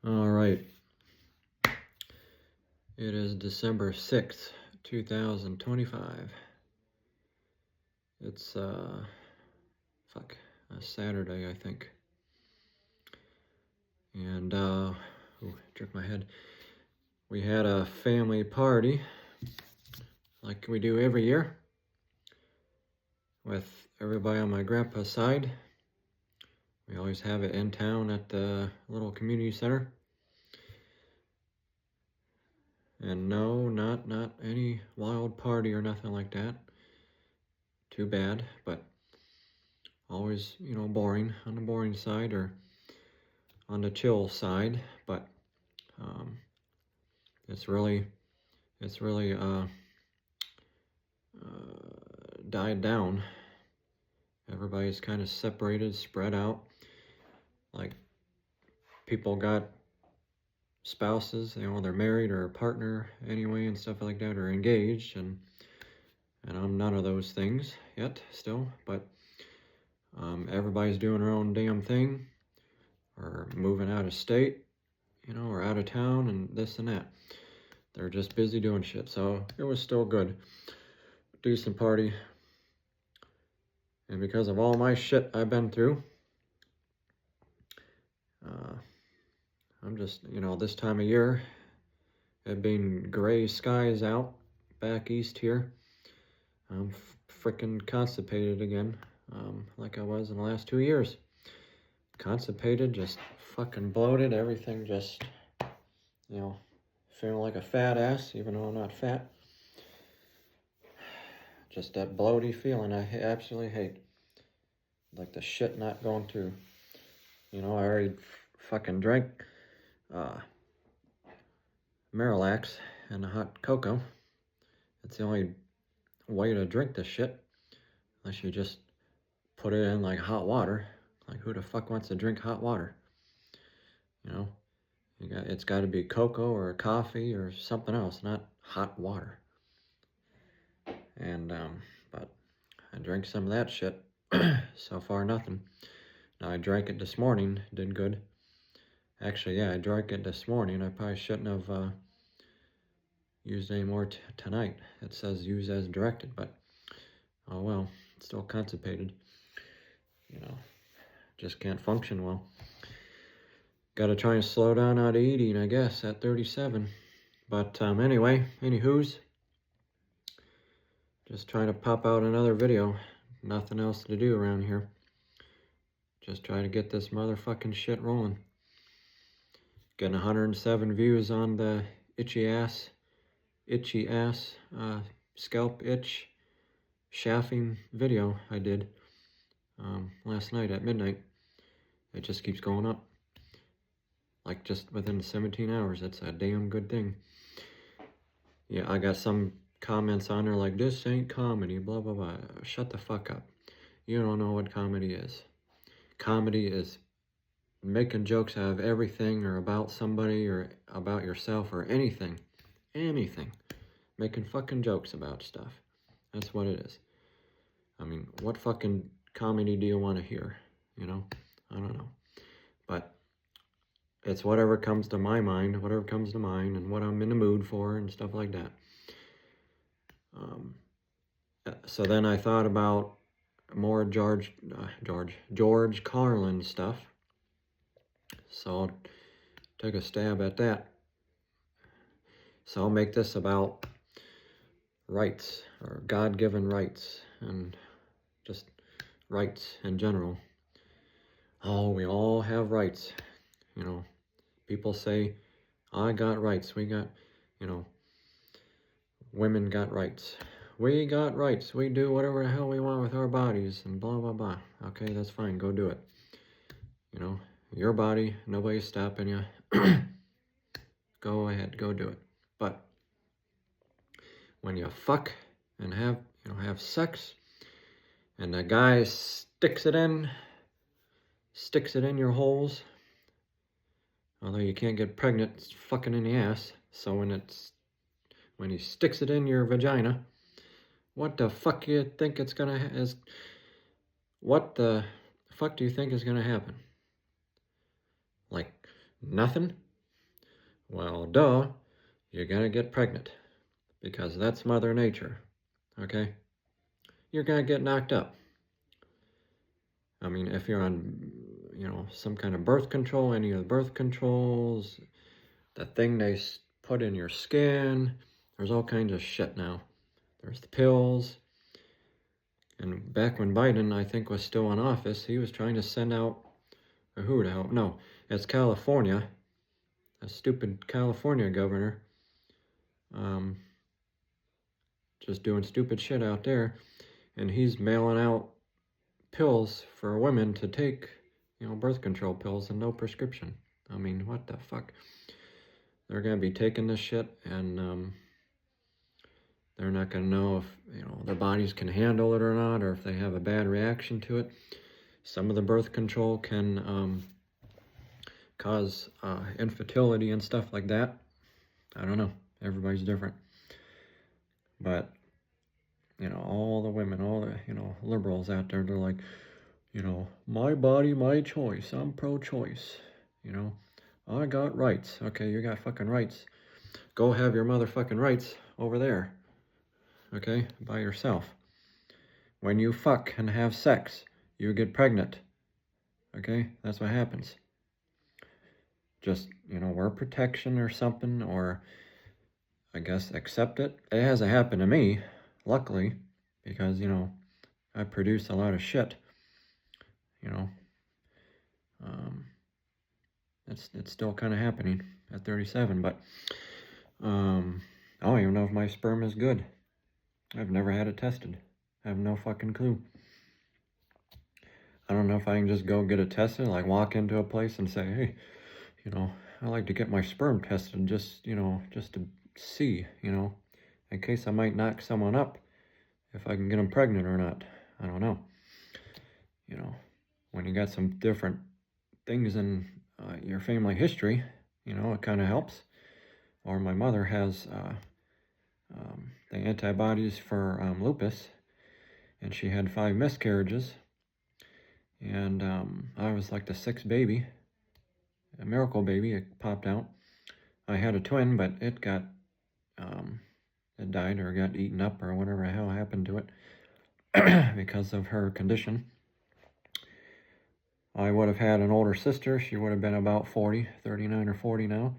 All right. It is December 6th, 2025. It's, a Saturday, I think. And, jerk my head. We had a family party, like we do every year, with everybody on my grandpa's side. We always have it in town at the little community center. And no, not any wild party or nothing like that. Too bad, but always, boring, on the boring side or on the chill side. But it's really died down. Everybody's kind of separated, spread out. Like, people got spouses, they're married or a partner anyway and stuff like that, or engaged, and I'm none of those things yet still, but everybody's doing their own damn thing, or moving out of state, or out of town, and this and that. They're just busy doing shit, so it was still good. Decent party. And because of all my shit I've been through, I'm just, this time of year, it being gray skies out back east here, I'm freaking constipated again, like I was in the last 2 years. Constipated, just fucking bloated, everything just, feeling like a fat ass, even though I'm not fat. Just that bloaty feeling I absolutely hate. Like the shit not going through. I already fucking drank Marilax and a hot cocoa. It's the only way to drink this shit. Unless you just put it in like hot water. Like, who the fuck wants to drink hot water? It's got to be cocoa or coffee or something else, not hot water. And but I drank some of that shit. So far, nothing. Now, I drank it this morning. Did good. Actually, yeah, I drank it this morning. I probably shouldn't have used any more tonight. It says use as directed, but oh well. Still constipated. Just can't function well. Gotta try and slow down out of eating, I guess, at 37. But anyway, anywho's, just trying to pop out another video. Nothing else to do around here. Just try to get this motherfucking shit rolling. Getting 107 views on the itchy ass scalp itch chaffing video I did last night at midnight. It just keeps going up. Like, just within 17 hours. That's a damn good thing. Yeah, I got some comments on there like, this ain't comedy, blah, blah, blah. Shut the fuck up. You don't know what comedy is. Comedy is making jokes out of everything, or about somebody, or about yourself, or anything. Anything. Making fucking jokes about stuff. That's what it is. I mean, what fucking comedy do you want to hear? I don't know. But it's whatever comes to my mind, and what I'm in the mood for, and stuff like that. So then I thought about more George Carlin stuff. So I'll take a stab at that. So I'll make this about rights, or God-given rights, and just rights in general. Oh, we all have rights. People say, I got rights. We got, women got rights. We got rights. We do whatever the hell we want with our bodies, and blah, blah, blah. Okay, that's fine. Go do it. Your body, nobody's stopping you. Go ahead, go do it. But when you fuck and have sex, and the guy sticks it in your holes, although you can't get pregnant, it's fucking in the ass. So when he sticks it in your vagina, what the fuck do you think it's gonna what the fuck do you think is gonna happen? Like, nothing? Well, duh, you're gonna get pregnant because that's Mother Nature, okay? You're gonna get knocked up. I mean, if you're on, some kind of birth control, any of the birth controls, the thing they put in your skin, there's all kinds of shit now. There's the pills. And back when Biden, I think, was still in office, he was trying to send out, or who the hell? No, it's California, a stupid California governor, just doing stupid shit out there. And he's mailing out pills for women to take, birth control pills and no prescription. I mean, what the fuck? They're going to be taking this shit, and they're not going to know if, their bodies can handle it or not, or if they have a bad reaction to it. Some of the birth control can cause infertility and stuff like that. I don't know. Everybody's different. But, all the women, all the, liberals out there, they're like, my body, my choice. I'm pro-choice. I got rights. Okay, you got fucking rights. Go have your motherfucking rights over there. Okay, by yourself. When you fuck and have sex, you get pregnant. Okay, that's what happens. Just, wear protection or something, or I guess accept it. It hasn't happened to me, luckily, because, I produce a lot of shit. It's still kind of happening at 37, but I don't even know if my sperm is good. I've never had it tested. I have no fucking clue. I don't know if I can just go get it tested, like walk into a place and say, hey, I like to get my sperm tested just to see, in case I might knock someone up, if I can get them pregnant or not. I don't know. When you got some different things in your family history, it kind of helps. Or my mother has the antibodies for lupus, and she had 5 miscarriages, and I was like the 6th baby, a miracle baby. It popped out. I had a twin, but it got it died or got eaten up or whatever the hell happened to it because of her condition. I would have had an older sister. She would have been about 40, 39 or 40 now.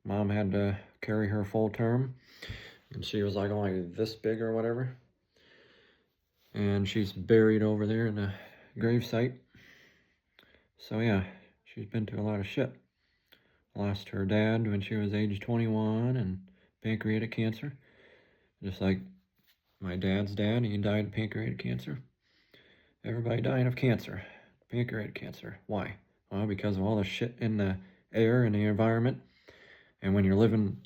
Mom had to carry her full term, and she was like only this big or whatever. And she's buried over there in the gravesite. So yeah, she's been through a lot of shit. Lost her dad when she was age 21 and pancreatic cancer. Just like my dad's dad, he died of pancreatic cancer. Everybody dying of cancer. Pancreatic cancer. Why? Well, because of all the shit in the air and the environment. And when you're living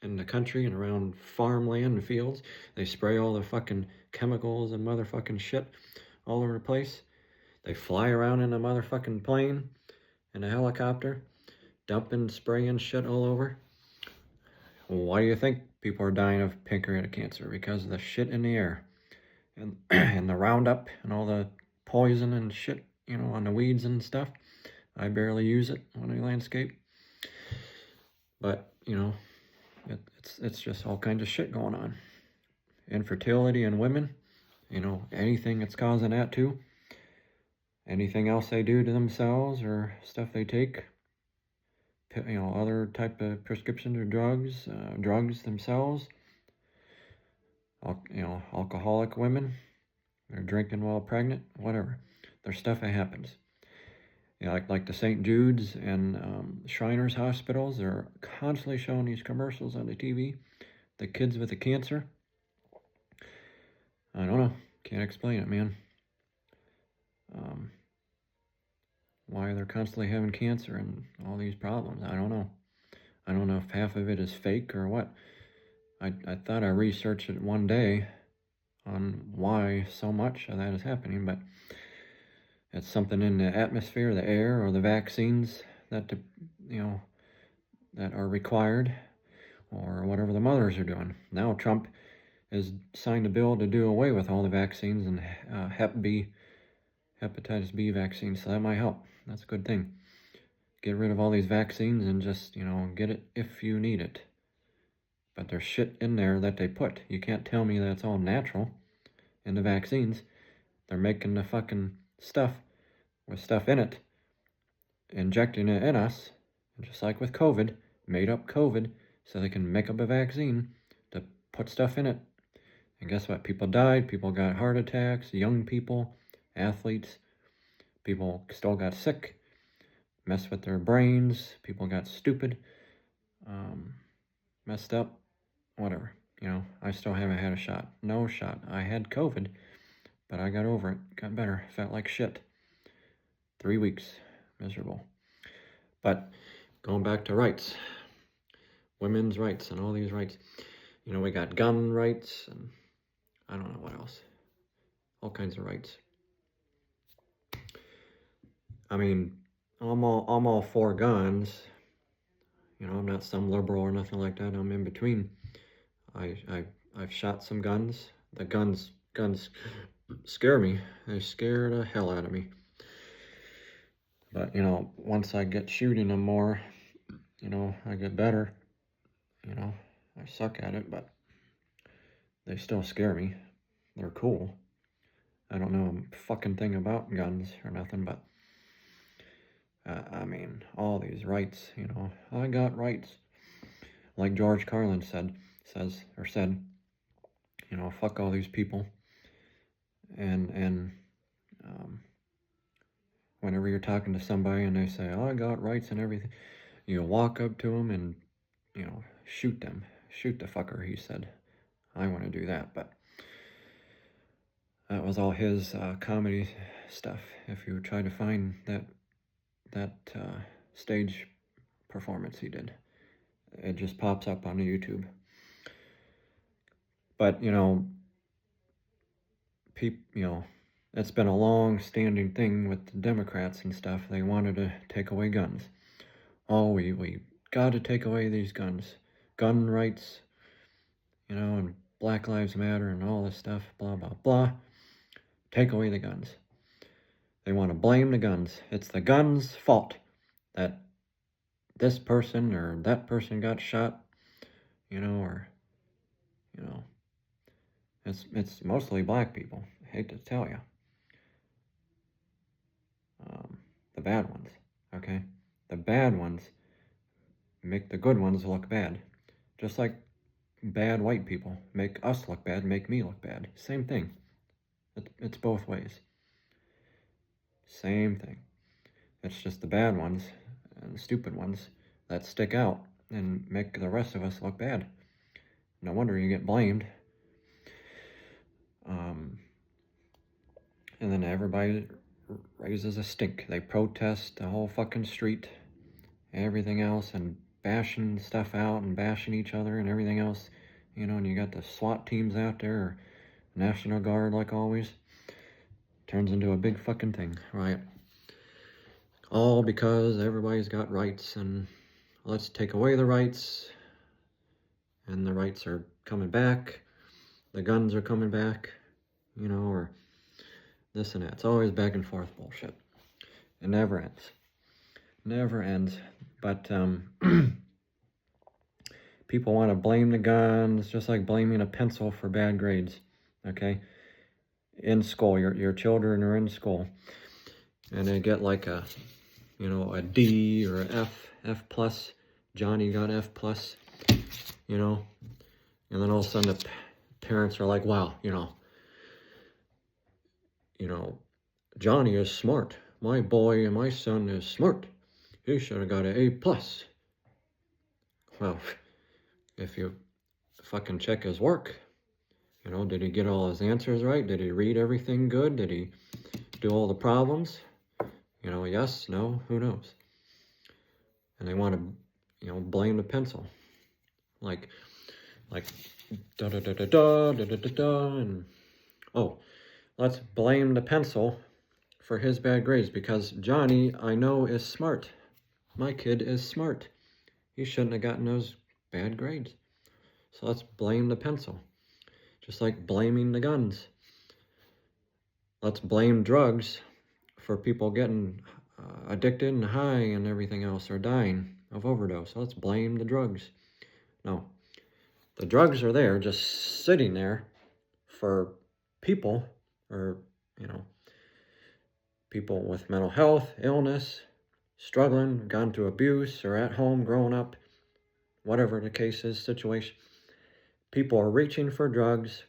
in the country and around farmland and fields, they spray all the fucking chemicals and motherfucking shit all over the place. They fly around in a motherfucking plane and a helicopter, dumping, spraying shit all over. Well, why do you think people are dying of pancreatic cancer? Because of the shit in the air. And, and the Roundup and all the poison and shit, on the weeds and stuff. I barely use it on a landscape. But, it's just all kinds of shit going on. Infertility in women, anything that's causing that too. Anything else they do to themselves or stuff they take. Other type of prescriptions or drugs themselves. Alcoholic women, they're drinking while pregnant, whatever. There's stuff that happens. Like the St. Jude's and Shriners hospitals, they're constantly showing these commercials on the TV. The kids with the cancer. I don't know. Can't explain it, man. Why they're constantly having cancer and all these problems. I don't know. I don't know if half of it is fake or what. I thought I researched it one day on why so much of that is happening, but it's something in the atmosphere, the air, or the vaccines that that are required, or whatever the mothers are doing. Now Trump has signed a bill to do away with all the vaccines and hepatitis B vaccines, so that might help. That's a good thing, get rid of all these vaccines and just, get it if you need it. But there's shit in there that they put. You can't tell me that it's all natural in the vaccines. They're making the fucking stuff with stuff in it, injecting it in us, just like with COVID, made up COVID, so they can make up a vaccine to put stuff in it. And guess what? People died, people got heart attacks, young people, athletes, people still got sick, messed with their brains, people got stupid, messed up, whatever. I still haven't had a shot. No shot. I had COVID, but I got over it, got better, felt like shit. 3 weeks, miserable. But going back to rights, women's rights and all these rights. We got gun rights and I don't know what else. All kinds of rights. I mean, I'm all for guns. I'm not some liberal or nothing like that. I'm in between. I've shot some guns. The guns scare me. They scare the hell out of me. But, once I get shooting them more, I get better. I suck at it, but they still scare me. They're cool. I don't know a fucking thing about guns or nothing, but I mean, all these rights, I got rights. Like George Carlin said, fuck all these people. And whenever you're talking to somebody and they say, oh, I got rights and everything, you walk up to them and, shoot them. Shoot the fucker, he said. I want to do that, but that was all his comedy stuff. If you try to find that stage performance he did, it just pops up on YouTube. But it's been a long-standing thing with the Democrats and stuff. They wanted to take away guns. Oh, we got to take away these guns, gun rights, and Black Lives Matter and all this stuff, blah blah blah. Take away the guns. They want to blame the guns. It's the guns' fault that this person or that person got shot, it's mostly black people. I hate to tell you. The bad ones, okay? The bad ones make the good ones look bad. Just like bad white people make us look bad, make me look bad. Same thing. It's both ways. Same thing. It's just the bad ones and the stupid ones that stick out and make the rest of us look bad. No wonder you get blamed. And then everybody raises a stink. They protest the whole fucking street, everything else, and bashing stuff out and bashing each other and everything else. And you got the SWAT teams out there, or National Guard like always. Turns into a big fucking thing, right? All because everybody's got rights, and let's take away the rights, and the rights are coming back, the guns are coming back, or this and that. It's always back and forth bullshit. It never ends. Never ends. But people want to blame the guns, just like blaming a pencil for bad grades, okay? In school, your children are in school, and they get like a D or a F plus. Johnny got F plus, and then all of a sudden the parents are like, wow, Johnny is smart. My boy and my son is smart. He should have got an A plus. Well, if you fucking check his work, did he get all his answers right? Did he read everything good? Did he do all the problems? Yes, no, who knows? And they want to, blame the pencil. Like da da da da da da da da da, and let's blame the pencil for his bad grades because Johnny, I know, is smart. My kid is smart. He shouldn't have gotten those bad grades. So let's blame the pencil. Just like blaming the guns. Let's blame drugs for people getting addicted and high and everything else are dying of overdose. Let's blame the drugs. No, the drugs are there, just sitting there for people, or, you know, people with mental health, illness, struggling, gone through abuse, or at home growing up, whatever the case is, situation. People are reaching for drugs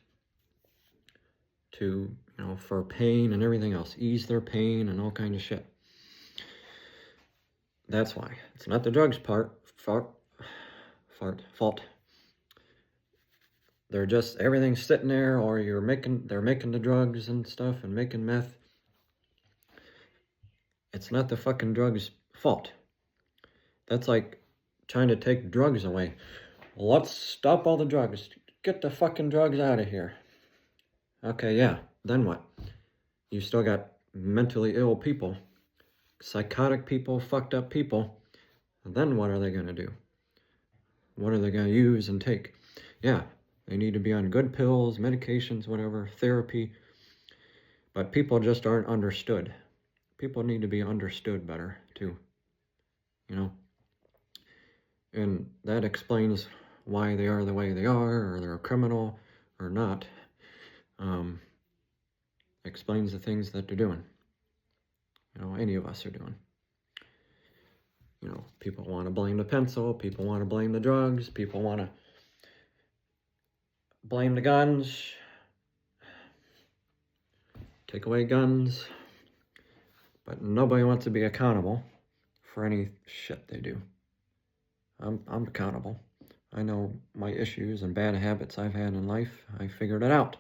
to, you know, for pain and everything else, ease their pain and all kind of shit. That's why. It's not the drugs fault. They're just, everything's sitting there, or they're making the drugs and stuff and making meth. It's not the fucking drugs' fault. That's like trying to take drugs away. Let's stop all the drugs. Get the fucking drugs out of here. Okay, yeah, then what? You still got mentally ill people, psychotic people, fucked up people. And then what are they going to do? What are they going to use and take? Yeah, they need to be on good pills, medications, whatever, therapy. But people just aren't understood. People need to be understood better, too. You know? And that explains why they are the way they are, or they're a criminal or not. Explains the things that they're doing. You know, any of us are doing. You know, people want to blame the pencil, people want to blame the drugs, people want to blame the guns, take away guns, but nobody wants to be accountable for any shit they do. I'm accountable. I know my issues and bad habits I've had in life. I figured it out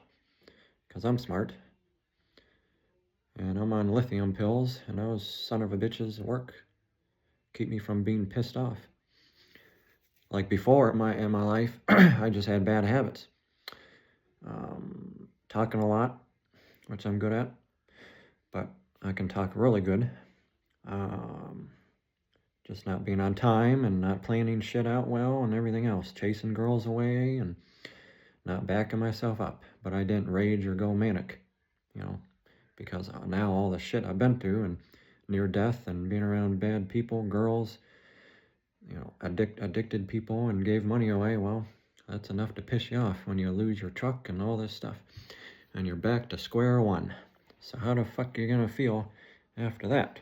because I'm smart. And I'm on lithium pills, and those son of a bitches work. Keep me from being pissed off. Like before in my life, I just had bad habits. Talking a lot, which I'm good at, but I can talk really good. Just not being on time and not planning shit out well and everything else. Chasing girls away and not backing myself up. But I didn't rage or go manic, you know, because now all the shit I've been through and near death and being around bad people, girls, you know, addicted people and gave money away, well, that's enough to piss you off when you lose your truck and all this stuff. And you're back to square one. So how the fuck are you going to feel after that?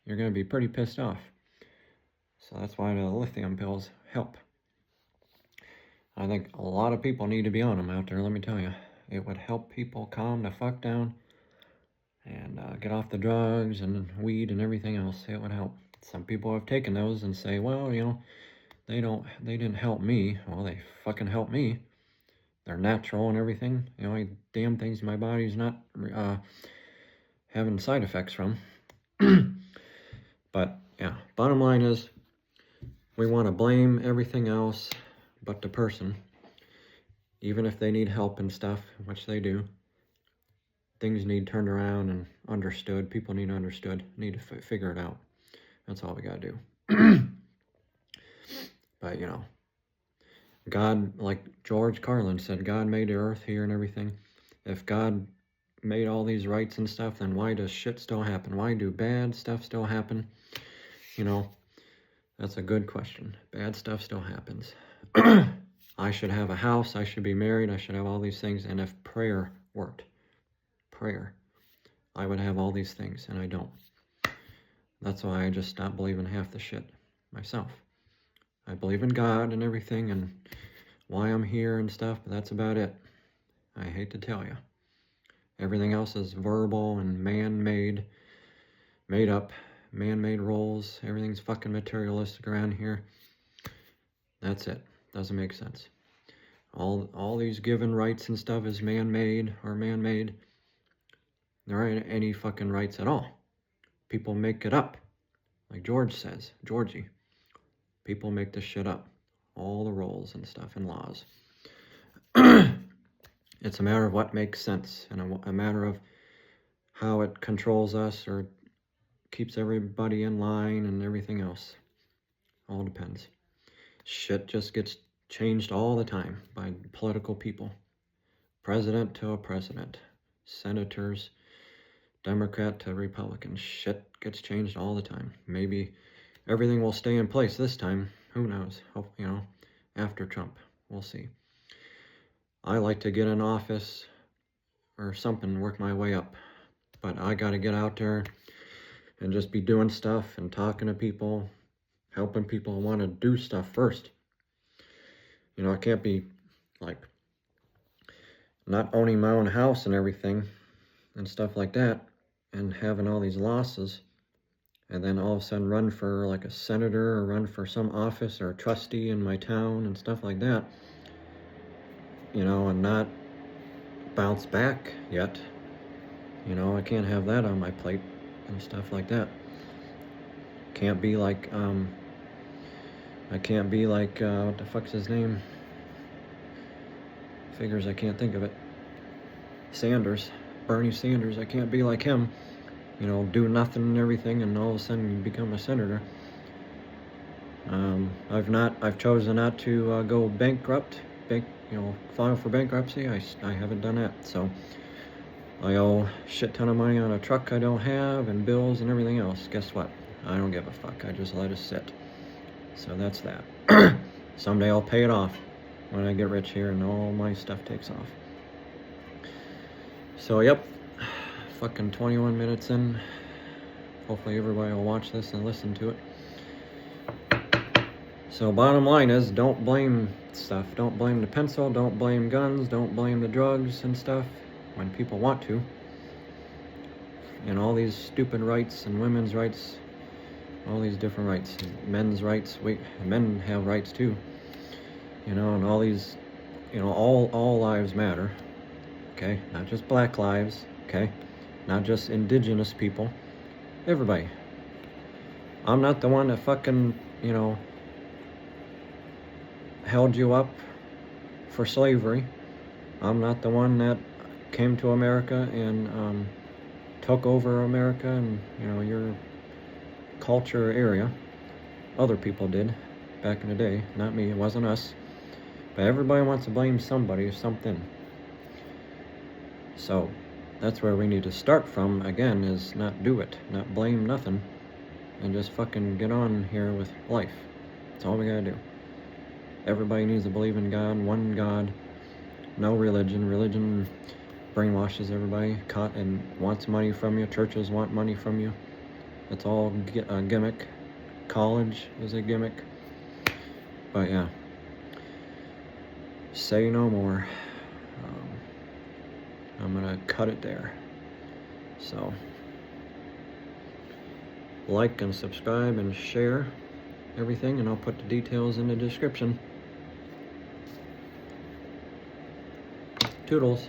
You're going to be pretty pissed off. So that's why the lithium pills help. I think a lot of people need to be on them out there, let me tell you. It would help people calm the fuck down and get off the drugs and weed and everything else. It would help. Some people have taken those and say, well, you know, they didn't help me. Well, they fucking helped me. They're natural and everything. You know, damn things my body's not having side effects from. But, yeah, bottom line is, we want to blame everything else but the person. Even if they need help and stuff, which they do. Things need turned around and understood. People need understood. Need to figure it out. That's all we got to do. But, you know, God, like George Carlin said, God made the earth here and everything. If God made all these rights and stuff, then why does shit still happen? Why do bad stuff still happen? You know, that's a good question. Bad stuff still happens. I should have a house. I should be married. I should have all these things. And if prayer worked, I would have all these things, and I don't. That's why I just stopped believing half the shit myself. I believe in God and everything and why I'm here and stuff, but that's about it. I hate to tell you. Everything else is verbal and man-made, made up, man-made roles. Everything's fucking materialistic around here. That's it. Doesn't make sense. All these given rights and stuff is man-made or man-made. There aren't any fucking rights at all. People make it up. Like George says, Georgie. People make this shit up. All the rules and stuff and laws. It's a matter of what makes sense and a matter of how it controls us or keeps everybody in line and everything else. All depends. Shit just gets changed all the time by political people. President to a president. Senators Democrat to Republican. Shit gets changed all the time. Maybe everything will stay in place this time. Who knows? Hope, you know, after Trump. We'll see. I like to get in office or something, work my way up. But I got to get out there and just be doing stuff and talking to people, helping people want to do stuff first. You know, I can't be like not owning my own house and everything and stuff like that and having all these losses and then all of a sudden run for like a senator or run for some office or a trustee in my town and stuff like that, you know, and not bounce back yet. You know, I can't have that on my plate and stuff like that. Can't be like, I can't be like, what the fuck's his name? Figures I can't think of it. Sanders. Bernie Sanders. I can't be like him. You know, do nothing and everything and all of a sudden you become a senator. I've chosen not to go bankrupt, file for bankruptcy. I haven't done that, so I owe a shit ton of money on a truck I don't have and bills and everything else. Guess what? I don't give a fuck. I just let it sit. So that's that. Someday I'll pay it off when I get rich here and all my stuff takes off. So, yep. Fucking 21 minutes in. Hopefully everybody will watch this and listen to it. So bottom line is, don't blame stuff. Don't blame the pencil, don't blame guns, don't blame the drugs and stuff when people want to. And all these stupid rights and women's rights, all these different rights, men's rights, men have rights too. You know, and all these, you know, all lives matter. Okay, not just black lives, okay? Not just indigenous people, everybody. I'm not the one that fucking, you know, held you up for slavery. I'm not the one that came to America and took over America and, you know, your culture area. Other people did back in the day, not me, it wasn't us. But everybody wants to blame somebody or something. So that's where we need to start from, again, is not do it, not blame nothing, and just fucking get on here with life. That's all we gotta do. Everybody needs to believe in God, one God, no religion. Religion brainwashes everybody, and wants money from you. Churches want money from you. It's all a gimmick. College is a gimmick. But yeah, say no more. I'm gonna cut it there. So, like and subscribe and share everything, and I'll put the details in the description. Toodles.